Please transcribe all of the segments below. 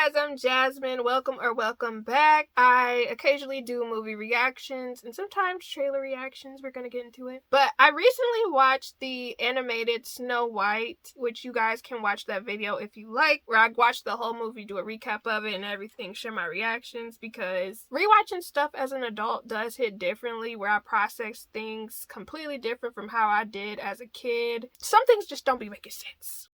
guys, I'm Jasmine. Welcome back. I occasionally do movie reactions and sometimes trailer reactions. We're gonna get into it. But I recently watched the animated Snow White, which you guys can watch that video if you like, where I watched the whole movie, do a recap of it and everything, share my reactions, because rewatching stuff as an adult does hit differently, where I process things completely different from how I did as a kid. Some things just don't be making sense.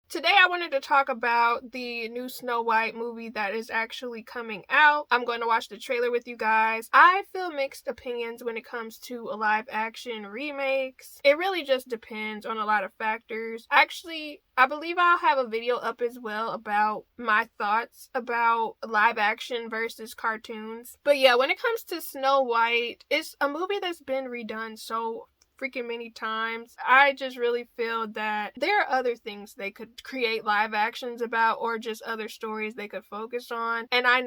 Today I wanted to talk about the new Snow White movie that is actually coming out. I'm going to watch the trailer with you guys. I feel mixed opinions when it comes to live action remakes. It really just depends on a lot of factors. Actually, I believe I'll have a video up as well about my thoughts about live action versus cartoons. But yeah, when it comes to Snow White, it's a movie that's been redone so freaking many times. I just really feel that there are other things they could create live actions about, or just other stories they could focus on. And I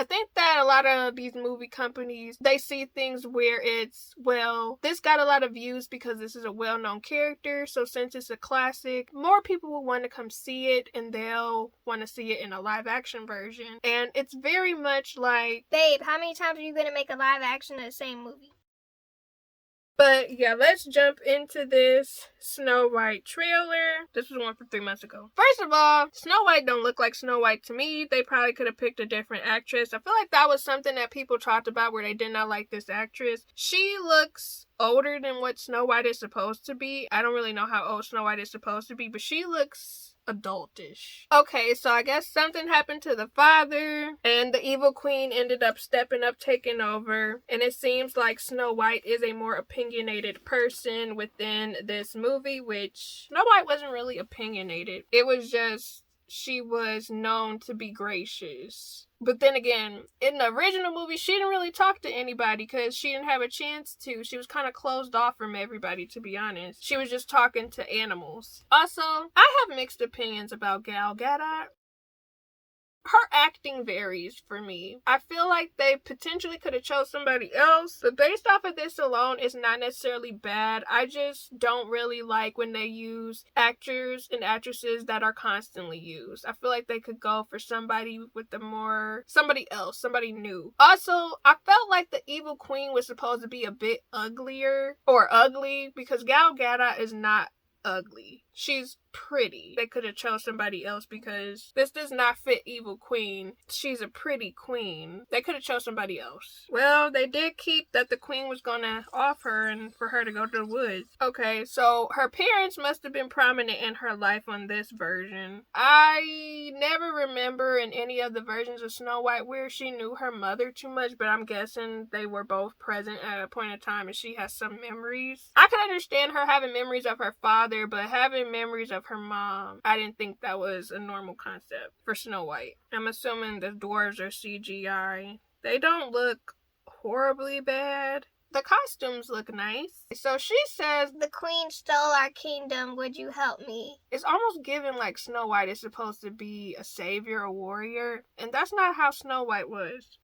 think that a lot of these movie companies, they see things where it's, well, this got a lot of views because this is a well-known character, so since it's a classic, more people will want to come see it and they'll want to see it in a live action version. And it's very much like, babe, how many times are you gonna make a live action of the same movie? But yeah, let's jump into this Snow White trailer. This was one from 3 months ago. First of all, Snow White don't look like Snow White to me. They probably could have picked a different actress. I feel like that was something that people talked about where they did not like this actress. She looks older than what Snow White is supposed to be. I don't really know how old Snow White is supposed to be, but she looks adultish. Okay, so I guess something happened to the father and the evil queen ended up stepping up, taking over, and it seems like Snow White is a more opinionated person within this movie, which Snow White wasn't really opinionated. It was just she was known to be gracious. But then again, in the original movie, she didn't really talk to anybody because she didn't have a chance to. She was kind of closed off from everybody, to be honest. She was just talking to animals. Also, I have mixed opinions about Gal Gadot. Her acting varies for me. I feel like they potentially could have chose somebody else, but based off of this alone, it's not necessarily bad. I just don't really like when they use actors and actresses that are constantly used. I feel like they could go for somebody with somebody else, somebody new. Also, I felt like the evil queen was supposed to be a bit uglier, or ugly, because Gal Gadot is not ugly. She's pretty. They could have chose somebody else because this does not fit evil queen. She's a pretty queen. They could have chose somebody else. Well, they did keep that the queen was gonna off her and for her to go to the woods. Okay, so her parents must have been prominent in her life on this version. I never remember in any of the versions of Snow White where she knew her mother too much, but I'm guessing they were both present at a point in time and she has some memories. I can understand her having memories of her father, but having memories of her mom, I didn't think that was a normal concept for Snow White. I'm assuming the dwarves are CGI. They don't look horribly bad. The costumes look nice. So she says, the queen stole our kingdom, would you help me? It's almost given like Snow White is supposed to be a savior, a warrior, and that's not how Snow White was.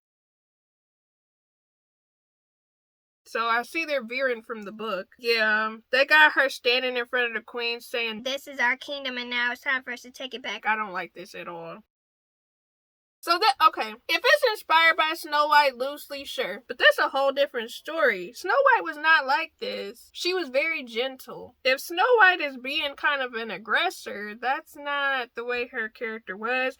So I see they're veering from the book. Yeah, they got her standing in front of the queen saying, this is our kingdom and now it's time for us to take it back. I don't like this at all. So okay, if it's inspired by Snow White loosely, sure. But that's a whole different story. Snow White was not like this. She was very gentle. If Snow White is being kind of an aggressor, that's not the way her character was.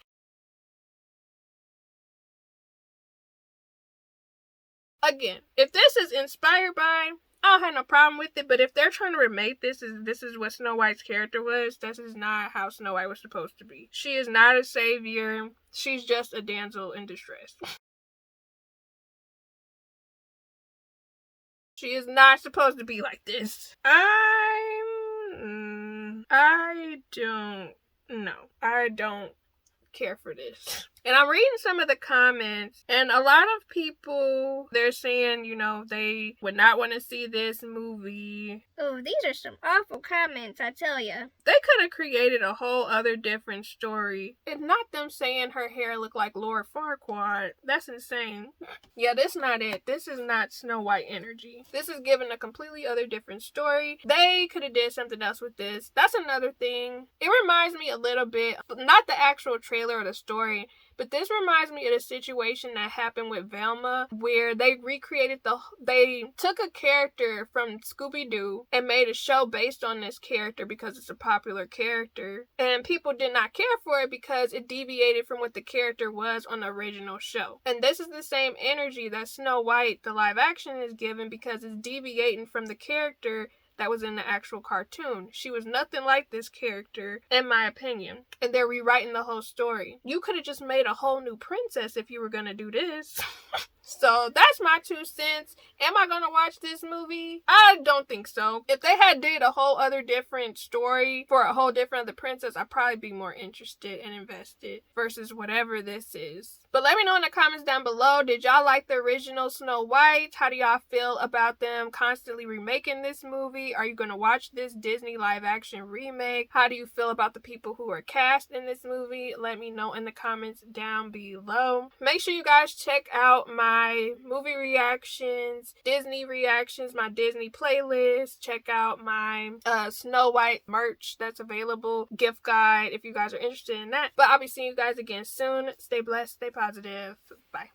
Again, if this is inspired by, I don't have no problem with it, but if they're trying to remake this is what Snow White's character was, this is not how Snow White was supposed to be. She is not a savior. She's just a damsel in distress. She is not supposed to be like this. I don't know. I don't care for this. And I'm reading some of the comments, and a lot of people, they're saying, they would not want to see this movie. Oh, these are some awful comments, I tell ya. They could have created a whole other different story. It's not them saying her hair looked like Lord Farquaad. That's insane. Yeah, this is not it. This is not Snow White energy. This is giving a completely other different story. They could have did something else with this. That's another thing. It reminds me a little bit, not the actual trailer or the story, but this reminds me of the situation that happened with Velma, where they took a character from Scooby-Doo and made a show based on this character because it's a popular character. And people did not care for it because it deviated from what the character was on the original show. And this is the same energy that Snow White, the live action, is given because it's deviating from the character that was in the actual cartoon. She was nothing like this character, in my opinion. And they're rewriting the whole story. You could have just made a whole new princess if you were gonna do this. So that's my 2 cents. Am I gonna watch this movie? I don't think so. If they had did a whole other different story for a whole different other princess, I'd probably be more interested and invested versus whatever this is. But let me know in the comments down below, did y'all like the original Snow White? How do y'all feel about them constantly remaking this movie? Are you gonna watch this Disney live action remake? How do you feel about the people who are cast in this movie? Let me know in the comments down below. Make sure you guys check out my movie reactions, Disney reactions, my Disney playlist. Check out my Snow White merch that's available, gift guide if you guys are interested in that. But I'll be seeing you guys again soon. Stay blessed, stay positive. Bye.